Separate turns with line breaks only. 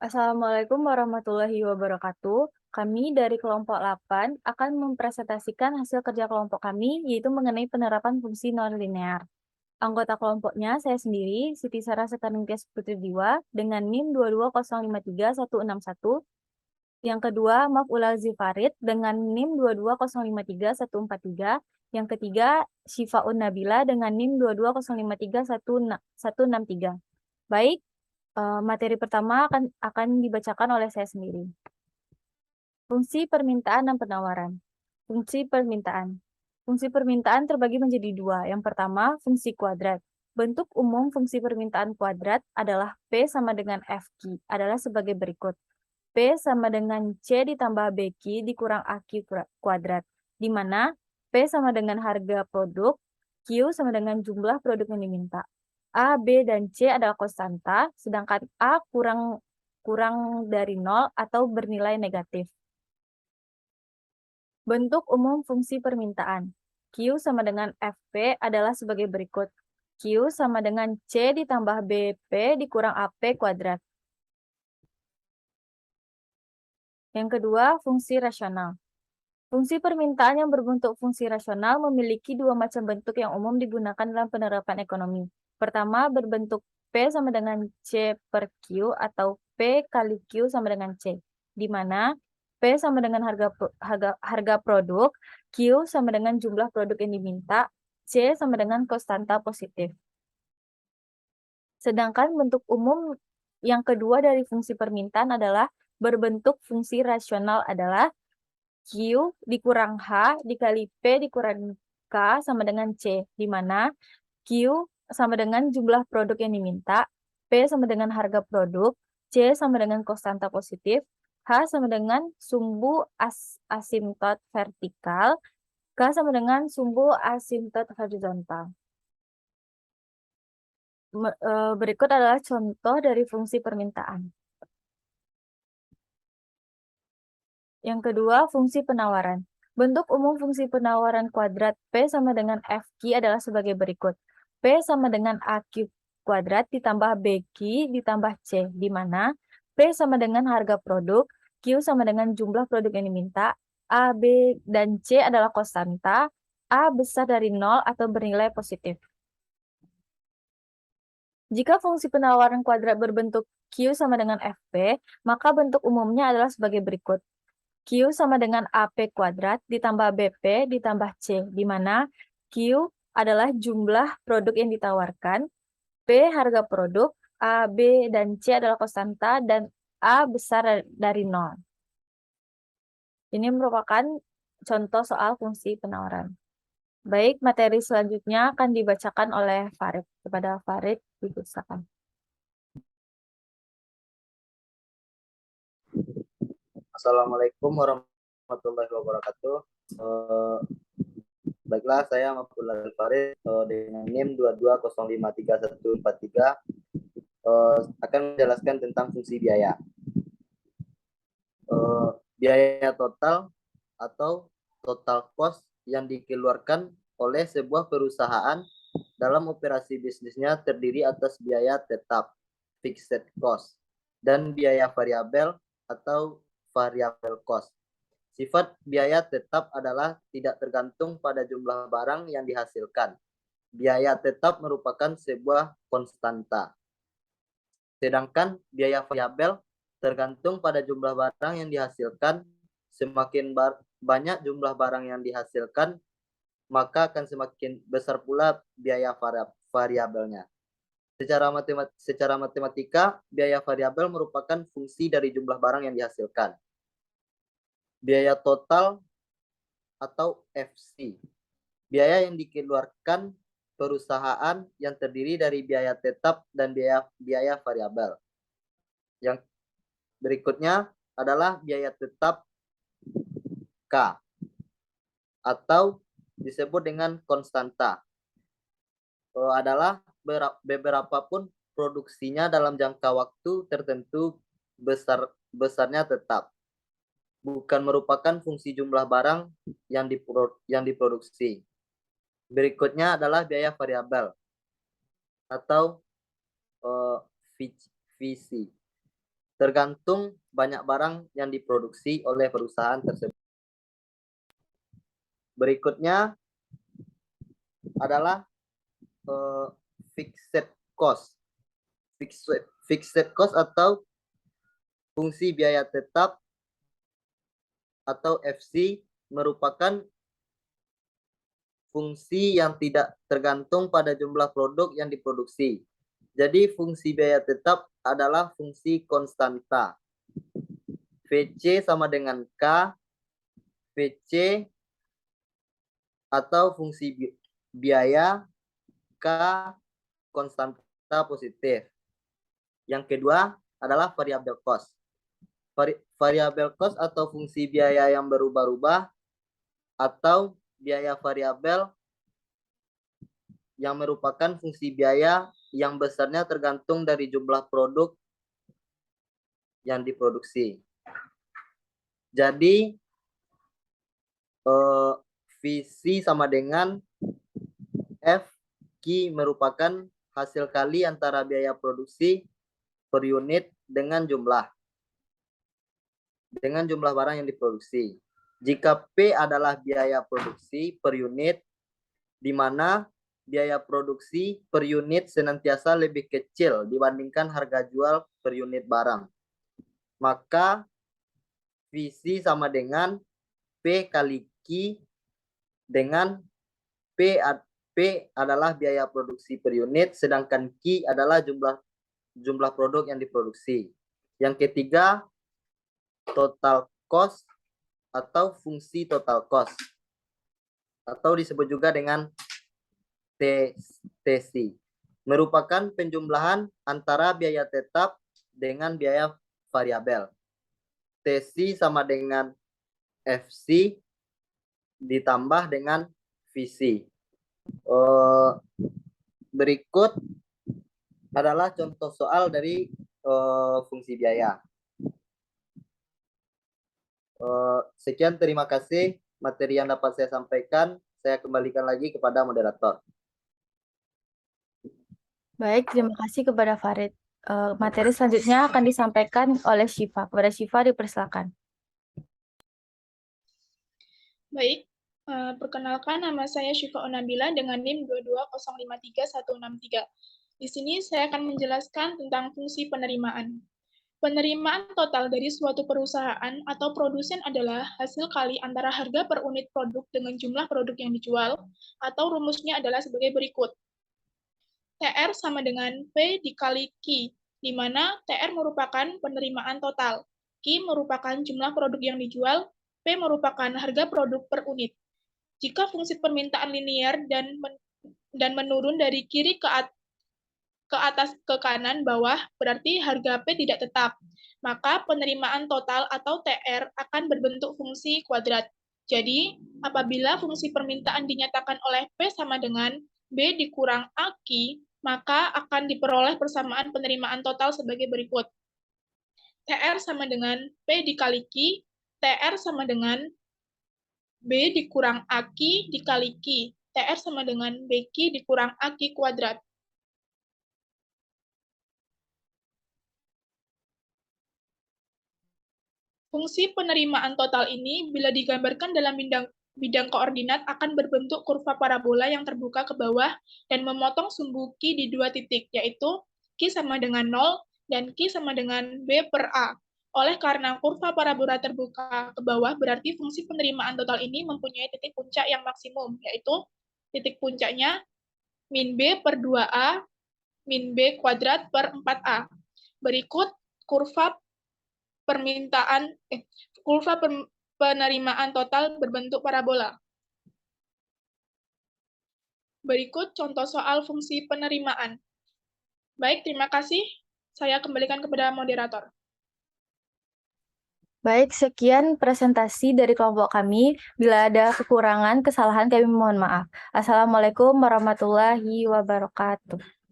Assalamualaikum warahmatullahi wabarakatuh. Kami dari kelompok 8 akan mempresentasikan hasil kerja kelompok kami, yaitu mengenai penerapan fungsi nonlinear. Anggota kelompoknya saya sendiri, Siti Sarah Sekarningtyas Putri Diwa, dengan NIM 220531161. Yang kedua, Maf'ula Zifarid dengan NIM 220531143. Yang ketiga, Syifaun Nabila dengan NIM 220531163. Baik, materi pertama akan dibacakan oleh saya sendiri. Fungsi permintaan dan penawaran. Fungsi permintaan. Fungsi permintaan terbagi menjadi dua. Yang pertama, fungsi kuadrat. Bentuk umum fungsi permintaan kuadrat adalah P sama dengan FQ, adalah sebagai berikut. P sama dengan C ditambah BQ dikurang AQ kuadrat, di mana P sama dengan harga produk, Q sama dengan jumlah produk yang diminta. A, B, dan C adalah konstanta, sedangkan A kurang dari 0 atau bernilai negatif. Bentuk umum fungsi permintaan. Q sama dengan FP adalah sebagai berikut. Q sama dengan C ditambah BP dikurang AP kuadrat. Yang kedua, fungsi rasional. Fungsi permintaan yang berbentuk fungsi rasional memiliki dua macam bentuk yang umum digunakan dalam penerapan ekonomi. Pertama, berbentuk P sama dengan C per Q atau P kali Q sama dengan C, di mana P sama dengan harga produk, Q sama dengan jumlah produk yang diminta, C sama dengan konstanta positif. Sedangkan bentuk umum yang kedua dari fungsi permintaan adalah berbentuk fungsi rasional adalah Q dikurang H dikali P dikurang K sama dengan C, di mana Q sama dengan jumlah produk yang diminta, P sama dengan harga produk, C sama dengan konstanta positif, H sama dengan sumbu asimtot vertikal, K sama dengan sumbu asimtot horizontal. Berikut adalah contoh dari fungsi permintaan. Yang kedua, fungsi penawaran. Bentuk umum fungsi penawaran kuadrat P sama dengan FQ adalah sebagai berikut. P sama dengan AQ kuadrat ditambah BQ ditambah C, di mana P sama dengan harga produk, Q sama dengan jumlah produk yang diminta, A, B, dan C adalah konstanta, A besar dari 0 atau bernilai positif. Jika fungsi penawaran kuadrat berbentuk Q sama dengan FP, maka bentuk umumnya adalah sebagai berikut. Q sama dengan AP kuadrat ditambah BP ditambah C, di mana Q adalah jumlah produk yang ditawarkan, P harga produk, A, B, dan C adalah konstanta, dan A besar dari 0. Ini merupakan contoh soal fungsi penawaran. Baik, materi selanjutnya akan dibacakan oleh Farid. Kepada Farid, dipersilakan.
Assalamualaikum warahmatullahi wabarakatuh. Baiklah, saya Maf'ul Farid dengan NIM 220531143 akan menjelaskan tentang fungsi biaya. Biaya total atau total cost yang dikeluarkan oleh sebuah perusahaan dalam operasi bisnisnya terdiri atas biaya tetap fixed cost dan biaya variabel atau variable cost. Sifat biaya tetap adalah tidak tergantung pada jumlah barang yang dihasilkan. Biaya tetap merupakan sebuah konstanta. Sedangkan biaya variabel tergantung pada jumlah barang yang dihasilkan. Semakin banyak jumlah barang yang dihasilkan, maka akan semakin besar pula biaya variabelnya. Secara matematika, biaya variabel merupakan fungsi dari jumlah barang yang dihasilkan. Biaya total atau FC, biaya yang dikeluarkan perusahaan yang terdiri dari biaya tetap dan biaya variabel. Yang berikutnya adalah biaya tetap K atau disebut dengan konstanta. Adalah beberapa pun produksinya dalam jangka waktu tertentu besarnya tetap, bukan merupakan fungsi jumlah barang yang diproduksi. Berikutnya adalah biaya variabel atau visi. tergantung banyak barang yang diproduksi oleh perusahaan tersebut. Berikutnya adalah fixed cost. Fixed cost atau fungsi biaya tetap atau FC merupakan fungsi yang tidak tergantung pada jumlah produk yang diproduksi. Jadi fungsi biaya tetap adalah fungsi konstanta. VC sama dengan K, VC atau fungsi biaya K konstanta positif. Yang kedua adalah variabel cost. Variabel cost atau fungsi biaya yang berubah-ubah atau biaya variabel yang merupakan fungsi biaya yang besarnya tergantung dari jumlah produk yang diproduksi. Jadi VC sama dengan F Q merupakan hasil kali antara biaya produksi per unit dengan jumlah barang yang diproduksi. Jika P adalah biaya produksi per unit, di mana biaya produksi per unit senantiasa lebih kecil dibandingkan harga jual per unit barang, maka VC sama dengan P kali Q dengan P adalah biaya produksi per unit, sedangkan Q adalah jumlah produk yang diproduksi. Yang ketiga, total cost atau fungsi total cost, atau disebut juga dengan TC, merupakan penjumlahan antara biaya tetap dengan biaya variabel. TC sama dengan FC ditambah dengan VC. Berikut adalah contoh soal dari fungsi biaya. Sekian, terima kasih materi yang dapat saya sampaikan. Saya kembalikan lagi kepada moderator.
Baik, terima kasih kepada Farid. Materi selanjutnya akan disampaikan oleh Syifa. Kepada Syifa dipersilakan.
Baik, perkenalkan nama saya Syifa Onabila dengan NIM 220531163. Di sini saya akan menjelaskan tentang fungsi penerimaan. Penerimaan total dari suatu perusahaan atau produsen adalah hasil kali antara harga per unit produk dengan jumlah produk yang dijual, atau rumusnya adalah sebagai berikut. TR sama dengan P dikali Q, di mana TR merupakan penerimaan total, Q merupakan jumlah produk yang dijual, P merupakan harga produk per unit. Jika fungsi permintaan linear dan menurun dari kiri ke atas ke kanan bawah, berarti harga P tidak tetap. Maka penerimaan total atau TR akan berbentuk fungsi kuadrat. Jadi, apabila fungsi permintaan dinyatakan oleh P sama dengan B dikurang AQ, maka akan diperoleh persamaan penerimaan total sebagai berikut. TR sama dengan P dikali Q, TR sama dengan B dikurang AQ dikali Q. TR sama dengan BQ dikurang AQ kuadrat. Fungsi penerimaan total ini bila digambarkan dalam bidang koordinat akan berbentuk kurva parabola yang terbuka ke bawah dan memotong sumbu Q di dua titik, yaitu Q sama dengan 0 dan Q sama dengan B per A. Oleh karena kurva parabola terbuka ke bawah, berarti fungsi penerimaan total ini mempunyai titik puncak yang maksimum, yaitu titik puncaknya min B per 2A, min B kuadrat per 4A. Berikut kurva penerimaan total berbentuk parabola. Berikut contoh soal fungsi penerimaan. Baik, terima kasih. Saya kembalikan kepada moderator.
Baik, sekian presentasi dari kelompok kami. Bila ada kekurangan, kesalahan, kami mohon maaf. Assalamualaikum warahmatullahi wabarakatuh.